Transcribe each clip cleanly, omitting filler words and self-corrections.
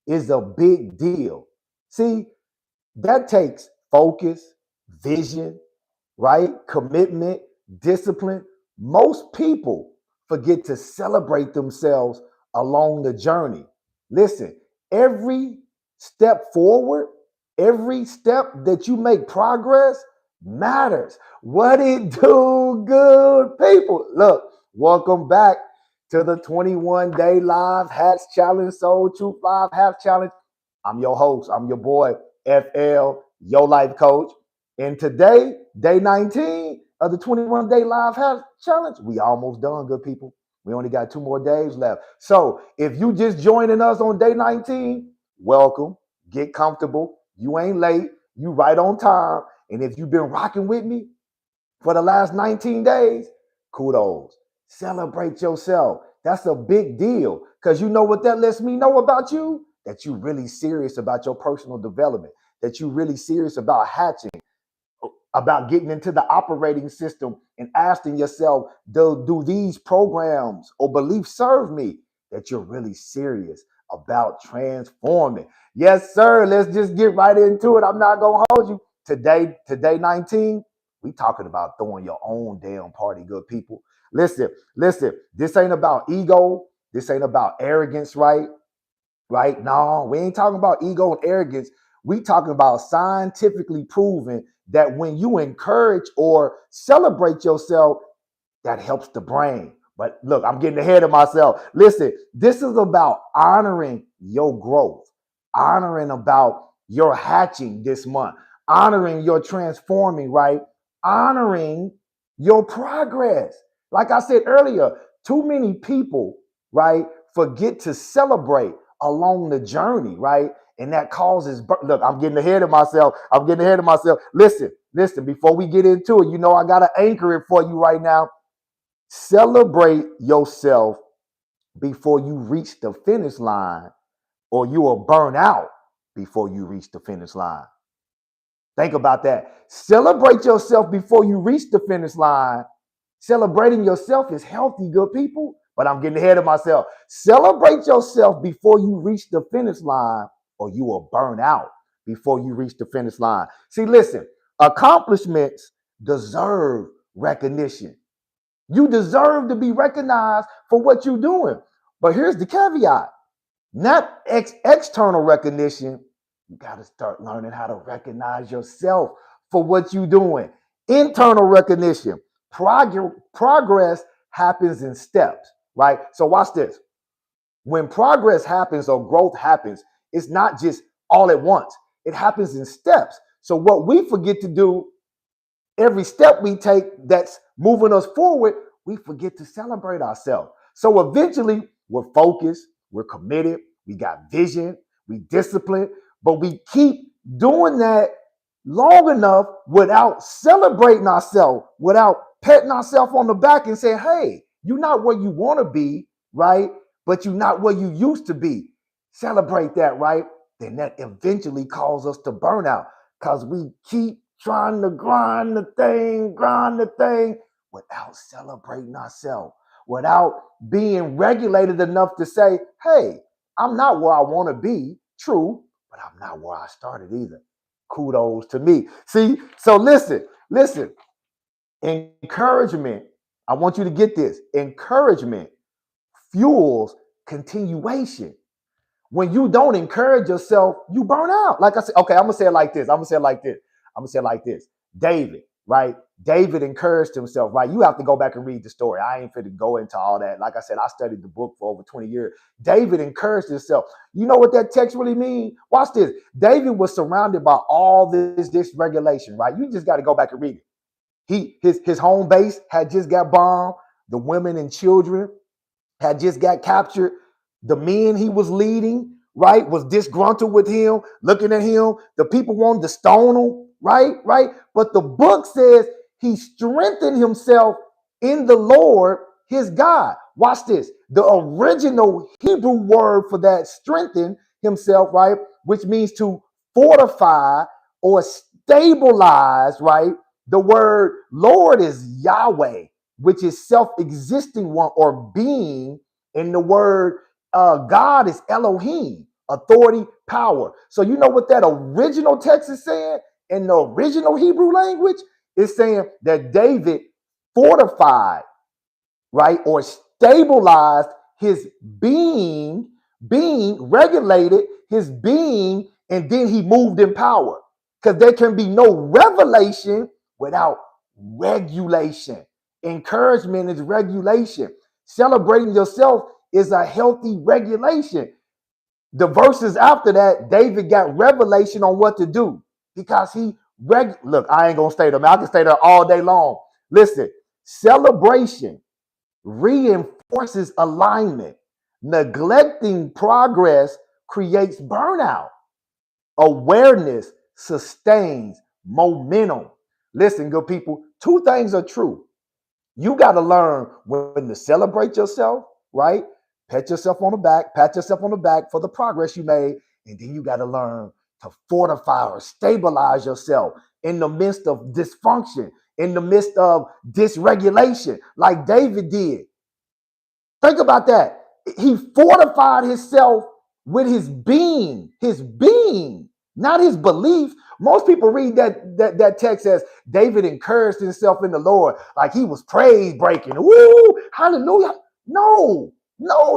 is a big deal. See, that takes focus, vision, right? Commitment, discipline. Most people forget to celebrate themselves along the journey. Listen, every step forward, every step that you make progress matters. What it do, good people? Look, welcome back to the 21 day live hats challenge, Soul Truth Live Hat Challenge. I'm your host, I'm your boy, FL, your life coach. And today, day 19 of the 21 day live hat challenge, we almost done, good people. We only got 2 more days left. So if you just joining us on day 19, welcome. Get comfortable. You ain't late. You right on time. And if you've been rocking with me for the last 19 days, kudos. Celebrate yourself. That's a big deal because you know what that lets me know about you? That you're really serious about your personal development, that you're really serious about hatching, about getting into the operating system and asking yourself, do these programs or beliefs serve me? That you're really serious about transforming. Yes, sir. Let's just get right into it. I'm not going to hold you. Today 19, we talking about throwing your own damn party, good people. Listen, this ain't about ego. This ain't about arrogance, right? Right? No, we ain't talking about ego and arrogance. We talking about scientifically proven that when you encourage or celebrate yourself, that helps the brain. But look, I'm getting ahead of myself. Listen, this is about honoring your growth, honoring about your hatching this month, honoring your transforming, right? Honoring your progress. Like I said earlier, too many people, right, forget to celebrate along the journey, right? And that causes, look, I'm getting ahead of myself. Listen, before we get into it, I got to anchor it for you right now. Celebrate yourself before you reach the finish line, or you will burn out before you reach the finish line. Think about that. Celebrate yourself before you reach the finish line. Celebrating yourself is healthy, good people, but I'm getting ahead of myself. Celebrate yourself before you reach the finish line, or you will burn out before you reach the finish line. See, listen, accomplishments deserve recognition. You deserve to be recognized for what you're doing. But here's the caveat. Not external recognition. You got to start learning how to recognize yourself for what you're doing. Internal recognition. Progress happens in steps, right? So watch this. When progress happens or growth happens, it's not just all at once. It happens in steps. So what we forget to do, every step we take that's moving us forward, we forget to celebrate ourselves. So eventually we're focused, we're committed, we got vision, we disciplined, but we keep doing that long enough without celebrating ourselves, without patting ourselves on the back and saying, hey, you're not where you want to be, right? But you're not where you used to be. Celebrate that, right? Then that eventually causes us to burnout because we keep trying to grind the thing without celebrating ourselves, without being regulated enough to say, hey, I'm not where I want to be, true, but I'm not where I started either. Kudos to me. See, so listen, encouragement, I want you to get this. Encouragement fuels continuation. When you don't encourage yourself, you burn out. Like I said, okay, I'm going to say it like this. David, right? David encouraged himself, right? You have to go back and read the story. I ain't fit to go into all that. Like I said, I studied the book for over 20 years. David encouraged himself. You know what that text really means? Watch this. David was surrounded by all this regulation, right? You just got to go back and read it. His home base had just got bombed. The women and children had just got captured. The men he was leading, right, was disgruntled with him, looking at him. The people wanted to stone him, right? But the book says he strengthened himself in the Lord, his God. Watch this. The original Hebrew word for that, strengthen himself, right, which means to fortify or stabilize, right? The word Lord is Yahweh, which is self-existing one or being, and the word God is Elohim authority, power. So you know what that original text is saying in the original Hebrew language? It's saying that David fortified, right, or stabilized his being regulated his being, and then he moved in power. Because there can be no revelation without regulation. Encouragement is regulation. Celebrating yourself is a healthy regulation. The verses after that, David got revelation on what to do because look, I ain't gonna stay there, man. I can stay there all day long. Listen, celebration reinforces alignment. Neglecting progress creates burnout. Awareness sustains momentum. Listen, good people, two things are true. You got to learn when to celebrate yourself, right? Pat yourself on the back for the progress you made. And then you got to learn to fortify or stabilize yourself in the midst of dysfunction, in the midst of dysregulation, like David did. Think about that. He fortified himself with his being, not his belief. Most people read that text as David encouraged himself in the Lord, like he was praise breaking. Woo, hallelujah. No,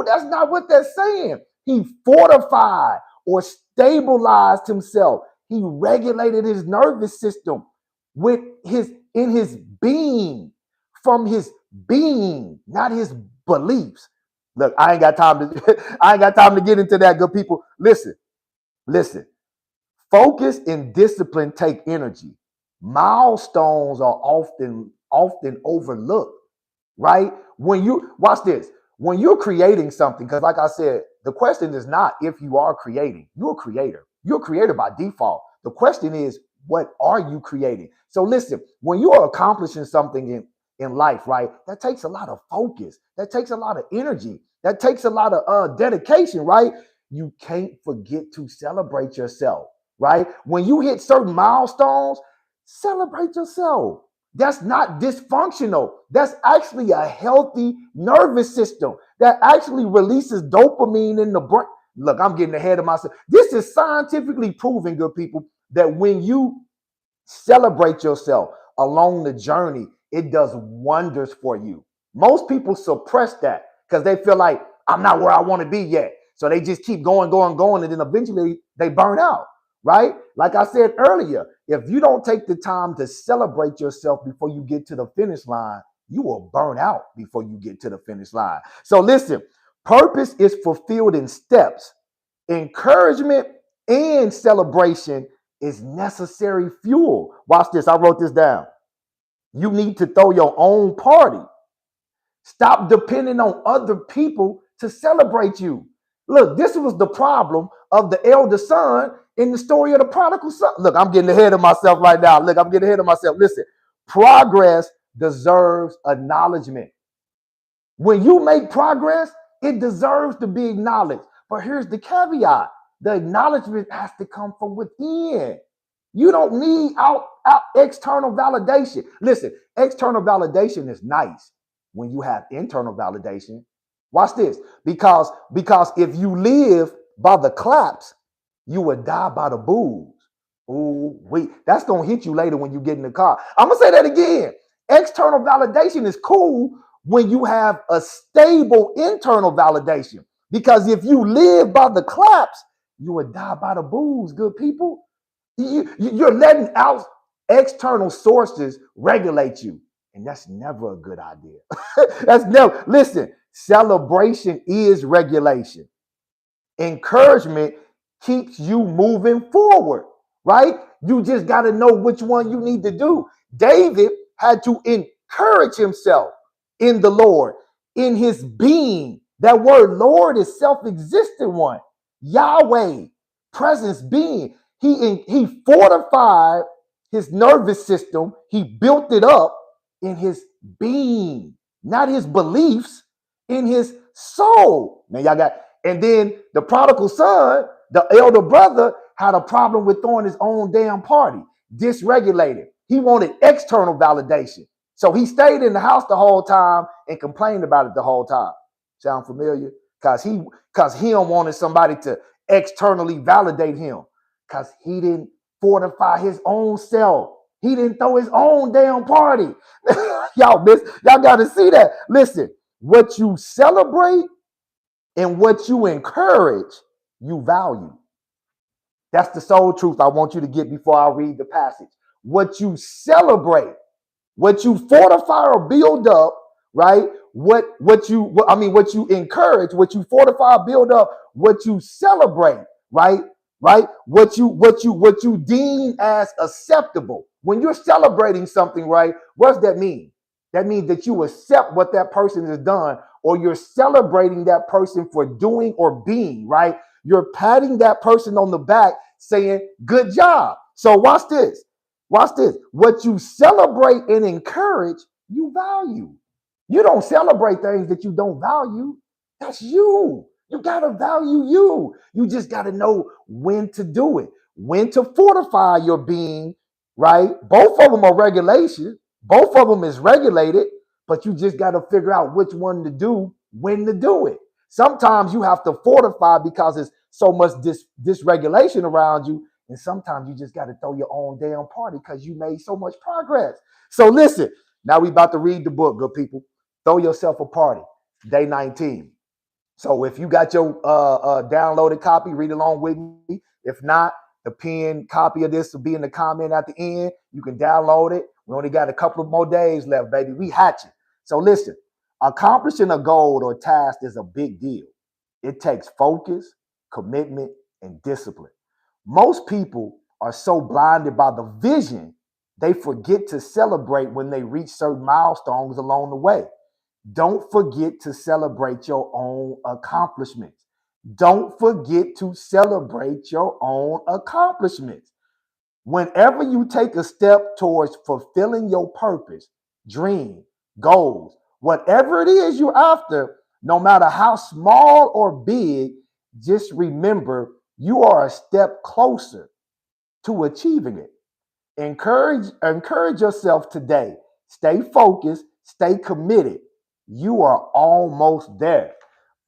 that's not what that's saying. He fortified or stabilized himself. He regulated his nervous system in his being, from his being, not his beliefs. Look, I ain't got time to get into that, good people. Listen. Focus and discipline take energy. Milestones are often overlooked, right? When you watch this, when you're creating something, because like I said, the question is not if you are creating. You're a creator. You're a creator by default. The question is, what are you creating? So listen, when you are accomplishing something in life, right, that takes a lot of focus. That takes a lot of energy. That takes a lot of dedication, right? You can't forget to celebrate yourself, right? When you hit certain milestones, celebrate yourself. That's not dysfunctional. That's actually a healthy nervous system that actually releases dopamine in the brain. Look, I'm getting ahead of myself. This is scientifically proven, good people, that when you celebrate yourself along the journey, it does wonders for you. Most people suppress that because they feel like I'm not where I want to be yet. So they just keep going, and then eventually they burn out, right? Like I said earlier, if you don't take the time to celebrate yourself before you get to the finish line, you will burn out before you get to the finish line. So listen, purpose is fulfilled in steps. Encouragement and celebration is necessary fuel. Watch this. I wrote this down. You need to throw your own party. Stop depending on other people to celebrate you. Look, this was the problem of the elder son in the story of the prodigal son. Look, I'm getting ahead of myself right now. Listen, progress deserves acknowledgement. When you make progress, it deserves to be acknowledged. But here's the caveat. The acknowledgement has to come from within. You don't need out external validation. Listen, external validation is nice when you have internal validation. Watch this. Because if you live by the claps, you would die by the boos. Ooh, wait, that's going to hit you later when you get in the car. I'm going to say that again. External validation is cool when you have a stable internal validation. Because if you live by the claps, you would die by the boos, good people. You're letting out external sources regulate you. And that's never a good idea. Listen, celebration is regulation. Encouragement keeps you moving forward, right? You just got to know which one you need to do. David had to encourage himself in the Lord, in his being. That word Lord is self-existent one. Yahweh, presence, being. He fortified his nervous system. He built it up in his being, not his beliefs, in his soul. Man, y'all got. And then the prodigal son, the elder brother, had a problem with throwing his own damn party, dysregulated. He wanted external validation. So he stayed in the house the whole time and complained about it the whole time. Sound familiar? Because he wanted somebody to externally validate him because he didn't fortify his own self. He didn't throw his own damn party. Y'all got to see that. Listen, what you celebrate and what you encourage, you value. That's the sole truth I want you to get before I read the passage. What you celebrate, what you fortify or build up, right? What you encourage, what you fortify, build up, what you celebrate, right? Right? What you deem as acceptable. When you're celebrating something, right? What does that mean? That means that you accept what that person has done, or you're celebrating that person for doing or being, right? You're patting that person on the back saying, good job. So watch this. Watch this. What you celebrate and encourage, you value. You don't celebrate things that you don't value. That's you. You got to value you. You just got to know when to do it, when to fortify your being, right? Both of them are regulation. Both of them is regulated, but you just got to figure out which one to do, when to do it. Sometimes you have to fortify because it's so much dysregulation around you. And sometimes you just got to throw your own damn party because you made so much progress. So listen, now we about to read the book, good people. Throw yourself a party, day 19. So if you got your downloaded copy, read along with me. If not, the pinned copy of this will be in the comment at the end. You can download it. We only got a couple of more days left, baby. We hatching. So listen, accomplishing a goal or task is a big deal. It takes focus, commitment, and discipline. Most people are so blinded by the vision, they forget to celebrate when they reach certain milestones along the way. Don't forget to celebrate your own accomplishments. Don't forget to celebrate your own accomplishments. Whenever you take a step towards fulfilling your purpose, dream, goals, whatever it is you're after, no matter how small or big, just remember you are a step closer to achieving it. Encourage yourself today. Stay focused, stay committed. You are almost there.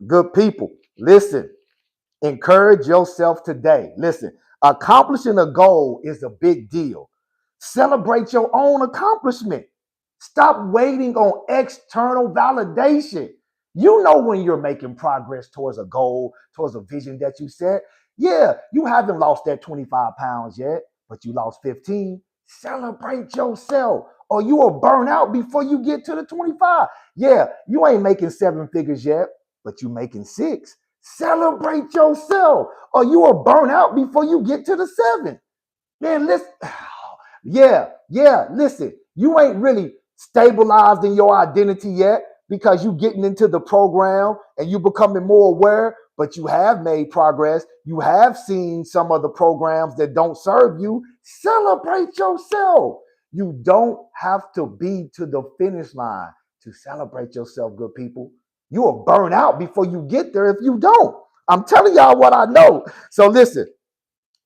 Good people, listen. Encourage yourself today. Listen, accomplishing a goal is a big deal. Celebrate your own accomplishment. Stop waiting on external validation. You know when you're making progress towards a goal, towards a vision that you set. Yeah, you haven't lost that 25 pounds yet, but you lost 15. Celebrate yourself, or you will burn out before you get to the 25. Yeah, you ain't making 7 figures yet, but you making 6. Celebrate yourself, or you will burn out before you get to the 7. Man, listen. Listen, you ain't really stabilized in your identity yet because you getting into the program and you becoming more aware, but you have made progress. You have seen some of the programs that don't serve you. Celebrate yourself. You don't have to be to the finish line to celebrate yourself, good people. You will burn out before you get there if you don't. I'm telling y'all what I know. So listen,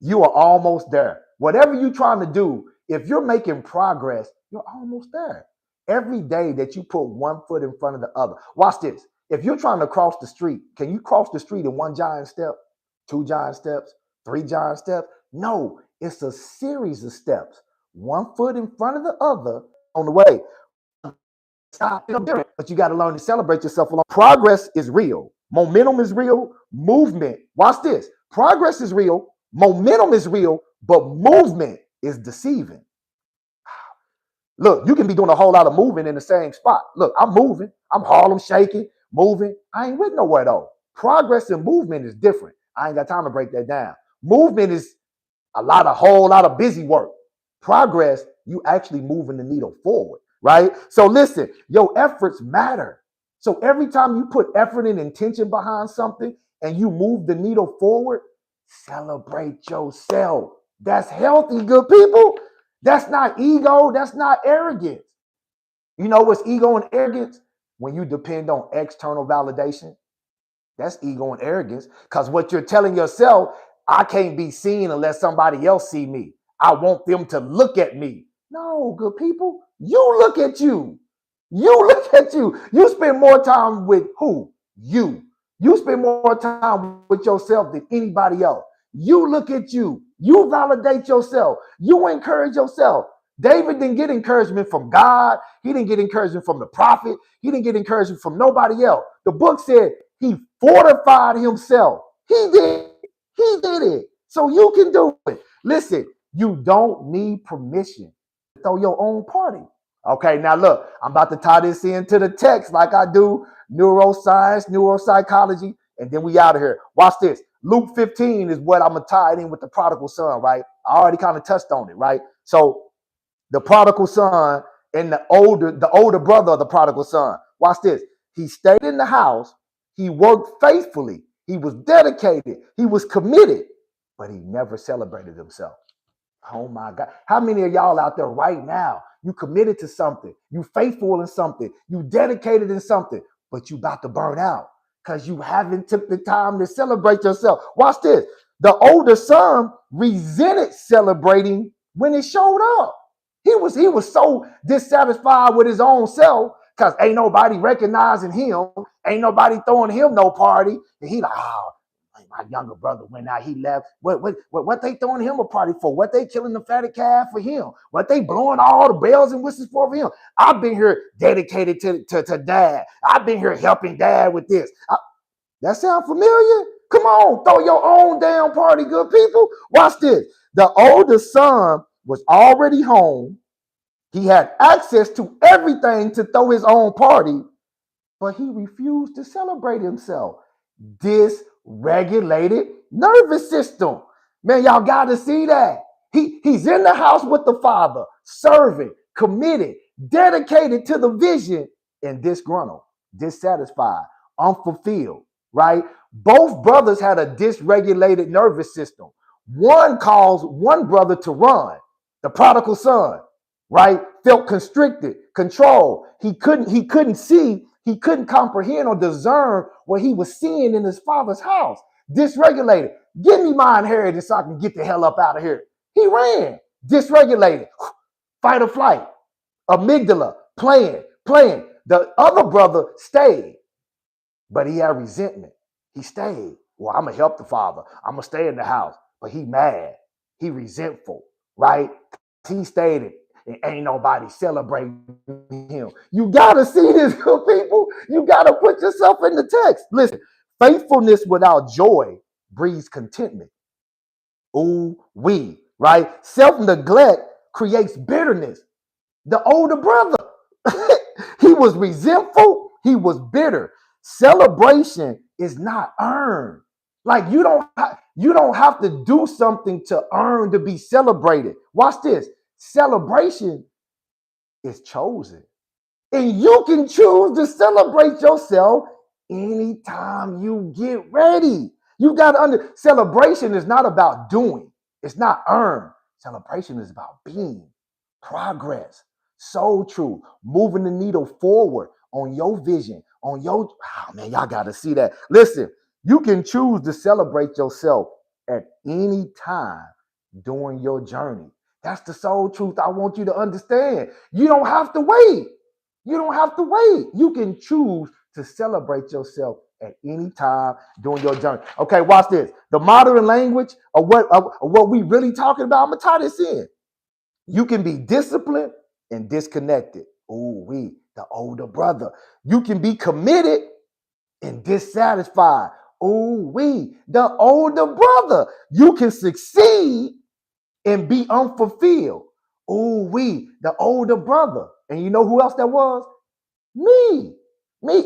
you are almost there. Whatever you're trying to do, if you're making progress, you're almost there. Every day that you put one foot in front of the other. Watch this. If you're trying to cross the street, can you cross the street in one giant step, 2 giant steps, 3 giant steps? No, it's a series of steps. One foot in front of the other on the way. But you got to learn to celebrate yourself along. Progress is real. Momentum is real. Movement. Watch this. Progress is real. Momentum is real, but movement is deceiving. Look, you can be doing a whole lot of moving in the same spot. Look, I'm moving. I'm Harlem shaking, moving. I ain't with nowhere though. Progress and movement is different. I ain't got time to break that down. Movement is whole lot of busy work. Progress, you actually moving the needle forward, right? So listen, your efforts matter. So every time you put effort and intention behind something and you move the needle forward, celebrate yourself. That's healthy, good people. That's not ego. That's not arrogance. You know what's ego and arrogance? When you depend on external validation. That's ego and arrogance. Because what you're telling yourself, I can't be seen unless somebody else see me. I want them to look at me. No, good people. You look at you. You look at you. You spend more time with who? You. You spend more time with yourself than anybody else. You look at you. You validate yourself. You encourage yourself. David didn't get encouragement from God. He didn't get encouragement from the prophet. He didn't get encouragement from nobody else. The book said he fortified himself. He did. He did it. So you can do it. Listen, you don't need permission to throw your own party. Okay, now look, I'm about to tie this into the text like I do neuroscience, neuropsychology, and then we out of here. Watch this. Luke 15 is what I'm going to tie it in with the prodigal son, right? I already kind of touched on it, right? So the prodigal son and the older brother of the prodigal son. Watch this. He stayed in the house. He worked faithfully. He was dedicated. He was committed, but he never celebrated himself. Oh my God. How many of y'all out there right now, you committed to something, you faithful in something, you dedicated in something, but you about to burn out because you haven't took the time to celebrate yourself. Watch this. The older son resented celebrating when it showed up. He was so dissatisfied with his own self because ain't nobody recognizing him, ain't nobody throwing him no party. And he like, oh, my younger brother went out, he left. What they throwing him a party for? What they killing the fatted calf for him? What they blowing all the bells and whistles for him? I've been here dedicated to dad. I've been here helping dad with this. That sound familiar? Come on, throw your own damn party, good people. Watch this. The older son was already home. He had access to everything to throw his own party, but he refused to celebrate himself. Dysregulated nervous system. Man, y'all got to see that. He's in the house with the father, serving, committed, dedicated to the vision, and disgruntled, dissatisfied, unfulfilled, right? Both brothers had a dysregulated nervous system. One caused one brother to run, the prodigal son, right? Felt constricted, controlled. He couldn't see, he couldn't comprehend or discern what he was seeing in his father's house. Dysregulated. Give me my inheritance so I can get the hell up out of here. He ran. Dysregulated. Fight or flight. Amygdala. Playing. The other brother stayed, but he had resentment. He stayed. Well, I'm going to help the father. I'm going to stay in the house. But he mad. He resentful, right? He stayed and ain't nobody celebrating him. You got to see this, people. You got to put yourself in the text. Listen, faithfulness without joy breeds contentment. Ooh, right? Self-neglect creates bitterness. The older brother, he was resentful. He was bitter. Celebration is not earned. Like you don't have to do something to earn to be celebrated. Watch this. Celebration is chosen. And you can choose to celebrate yourself anytime you get ready. You got to celebration is not about doing. It's not earned. Celebration is about being. Progress. So true. Moving the needle forward on your vision, on your, oh man, y'all got to see that. Listen, you can choose to celebrate yourself at any time during your journey. That's the soul truth I want you to understand. You don't have to wait. You don't have to wait. You can choose to celebrate yourself at any time during your journey. Okay, watch this. The modern language of what we really talking about, I'm going to tie this in. You can be disciplined and disconnected. Ooh, the older brother. You can be committed and dissatisfied. Ooh, the older brother. You can succeed and be unfulfilled. Ooh, the older brother. And you know who else that was? Me.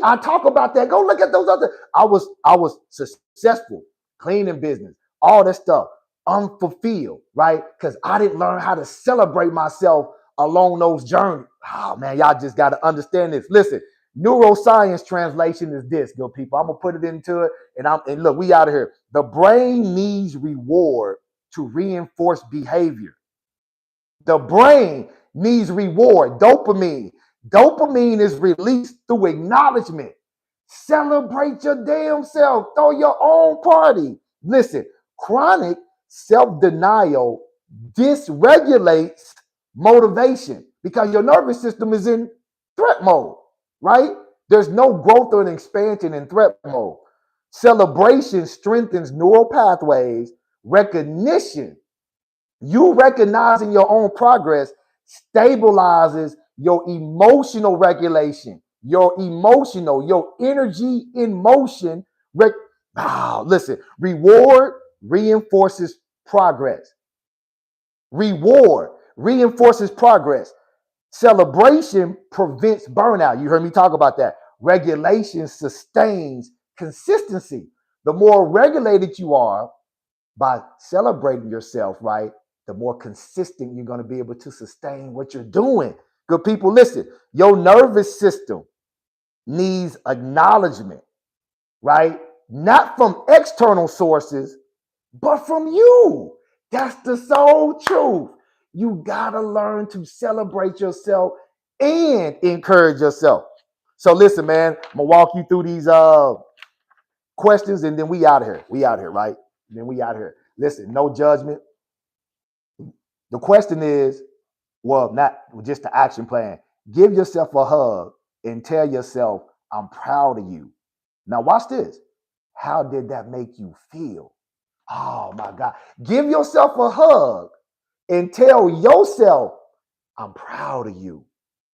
I talk about that. Go look at those other. I was successful, cleaning business, all that stuff, unfulfilled, right? Because I didn't learn how to celebrate myself along those journeys. Oh man, y'all just got to understand this. Listen, neuroscience translation is this, good people. I'm gonna put it into it, and look, we out of here. The brain needs reward to reinforce behavior. The brain needs reward, dopamine. Dopamine is released through acknowledgement. Celebrate your damn self. Throw your own party. Listen, chronic self-denial dysregulates motivation because your nervous system is in threat mode, right? There's no growth or expansion in threat mode. Celebration strengthens neural pathways. Recognition, you recognizing your own progress, stabilizes your emotional regulation, your energy in motion. Listen, reward reinforces progress. Reward reinforces progress. Celebration prevents burnout. You heard me talk about that. Regulation sustains consistency. The more regulated you are by celebrating yourself, right, the more consistent you're going to be able to sustain what you're doing. Good people, listen, your nervous system needs acknowledgement, right? Not from external sources, but from you. That's the sole truth. You gotta learn to celebrate yourself and encourage yourself. So listen, man, I'm gonna walk you through these questions, and then we out of here. We out here, right? Then we out here. Listen, no judgment. The question is, well, not just the action plan. Give yourself a hug and tell yourself, I'm proud of you. Now watch this. How did that make you feel? Oh my God. Give yourself a hug and tell yourself, I'm proud of you.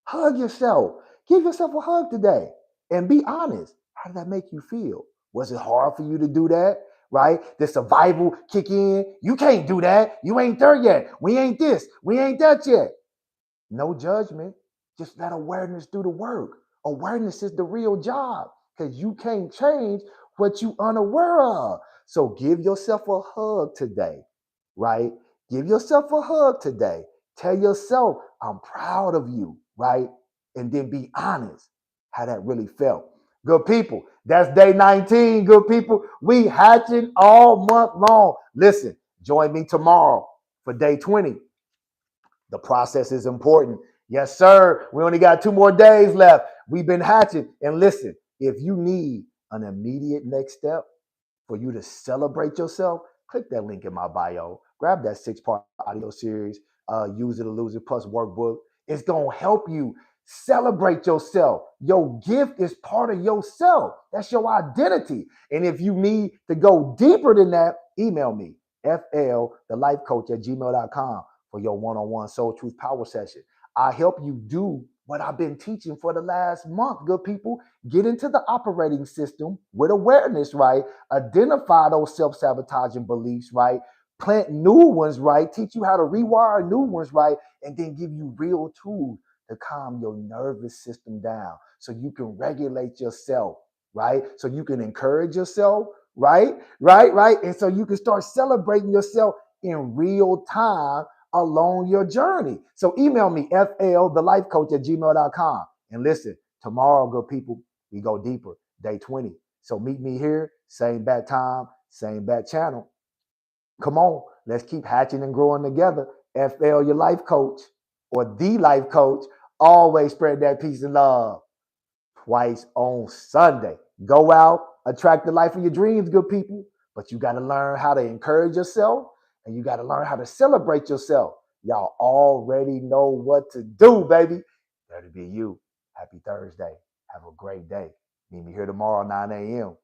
Hug yourself. Give yourself a hug today and be honest. How did that make you feel? Was it hard for you to do that? Right? The survival kick in. You can't do that. You ain't there yet. We ain't this. We ain't that yet. No judgment. Just let awareness do the work. Awareness is the real job because you can't change what you unaware of. So give yourself a hug today, right? Give yourself a hug today. Tell yourself, I'm proud of you, right? And then be honest how that really felt. Good people, that's day 19. Good people, we hatching all month long. Listen, join me tomorrow for day 20. The process is important. Yes, sir. We only got 2 more days left. We've been hatching. And listen, if you need an immediate next step for you to celebrate yourself, click that link in my bio. Grab that 6-part audio series, Use It or Lose It Plus workbook. It's going to help you celebrate yourself. Your gift is part of yourself. That's your identity. And if you need to go deeper than that, email me, flthelifecoach@gmail.com for your one-on-one Soul Truth Power Session. I help you do what I've been teaching for the last month, good people. Get into the operating system with awareness, right? Identify those self-sabotaging beliefs, right? Plant new ones, right? Teach you how to rewire new ones, right? And then give you real tools to calm your nervous system down so you can regulate yourself, right? So you can encourage yourself, right? And so you can start celebrating yourself in real time along your journey. So email me, flthelifecoach@gmail.com. And listen, tomorrow, good people, we go deeper, day 20. So meet me here, same bat time, same bat channel. Come on, let's keep hatching and growing together. FL, your life coach, or the life coach, always spread that peace and love. Twice on Sunday. Go out, attract the life of your dreams, good people. But you got to learn how to encourage yourself and you got to learn how to celebrate yourself. Y'all already know what to do, baby. That'll be you. Happy Thursday. Have a great day. Meet me here tomorrow, 9 a.m.